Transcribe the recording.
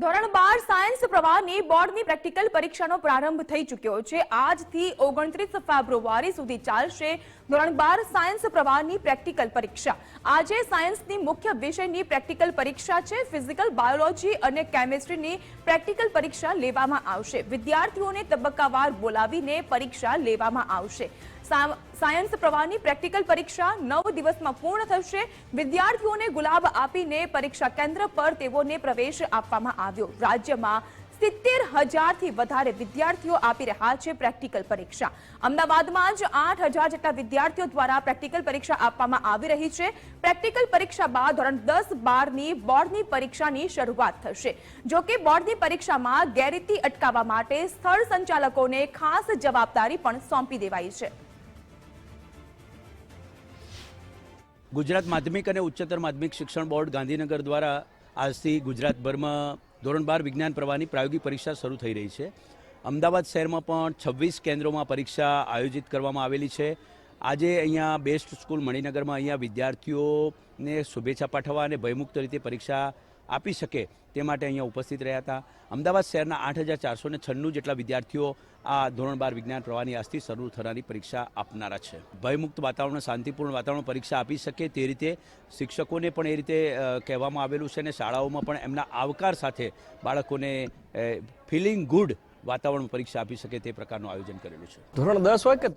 ધોરણ 12 સાયન્સ પ્રવાહની બોર્ડની પ્રેક્ટિકલ પરીક્ષાનો પ્રારંભ થઈ ચૂક્યો છે। આજથી 29 ફેબ્રુઆરી સુધી ચાલશે ધોરણ 12 સાયન્સ પ્રવાહની પ્રેક્ટિકલ પરીક્ષા। આજે સાયન્સની મુખ્ય વિષયની પ્રેક્ટિકલ પરીક્ષા છે। ફિઝિકલ, બાયોલોજી અને કેમિસ્ટ્રીની પ્રેક્ટિકલ પરીક્ષા લેવામાં આવશે। વિદ્યાર્થીઓને તબક્કાવાર બોલાવીને પરીક્ષા લેવામાં આવશે। સાયન્સ પ્રવાહની પ્રેક્ટિકલ પરીક્ષા 9 દિવસમાં પૂર્ણ થશે। વિદ્યાર્થીઓને ગુલાબ આપીને પરીક્ષા કેન્દ્ર પર તેઓને પ્રવેશ આપવામાં આવ્યો। રાજ્યમાં 70,000 થી વધારે વિદ્યાર્થીઓ આપી રહ્યા છે પ્રેક્ટિકલ પરીક્ષા। અમદાવાદમાં જ 8,000 જેટલા વિદ્યાર્થીઓ દ્વારા પ્રેક્ટિકલ પરીક્ષા આપવામાં આવી રહી છે। પ્રેક્ટિકલ પરીક્ષા બાદ ધોરણ 10-12ની બોર્ડની પરીક્ષાની શરૂઆત થશે। જો કે બોર્ડની પરીક્ષામાં ગેરરીતિ અટકાવવા માટે સ્થળ સંચાલકોને ખાસ જવાબદારી પણ સોંપી દેવાઈ છે। ગુજરાત માધ્યમિક અને ઉચ્ચતર માધ્યમિક શિક્ષણ બોર્ડ ગાંધીનગર દ્વારા આજથી ગુજરાતભરમાં ધોરણ 12 વિજ્ઞાન પ્રવાહની પ્રાયોગિક પરીક્ષા શરૂ થઈ રહી છે। અમદાવાદ શહેરમાં પણ 26 કેન્દ્રોમાં પરીક્ષા આયોજિત કરવામાં આવેલી છે। આજે અહીંયા બેસ્ટ સ્કૂલ મણિનગરમાં અહીંયા વિદ્યાર્થીઓને શુભેચ્છા પાઠવવા અને ભયમુક્ત રીતે પરીક્ષા આપી શકે તે માટે અહીંયા ઉપસ્થિત રહ્યા હતા। અમદાવાદ શહેરના 8,496 જેટલા વિદ્યાર્થીઓ આ ધોરણ 12 વિજ્ઞાન પ્રવાહની આજથી શરૂ થનારી પરીક્ષા આપનારા છે। ભયમુક્ત વાતાવરણ, શાંતિપૂર્ણ વાતાવરણ પરીક્ષા આપી શકે તે રીતે શિક્ષકોને પણ એ રીતે કહેવામાં આવેલું છે અને શાળાઓમાં પણ એમના આવકાર સાથે બાળકોને ફિલિંગ ગુડ વાતાવરણ પરીક્ષા આપી શકે તે પ્રકારનું આયોજન કરેલું છે। ધોરણ 10 હોય કે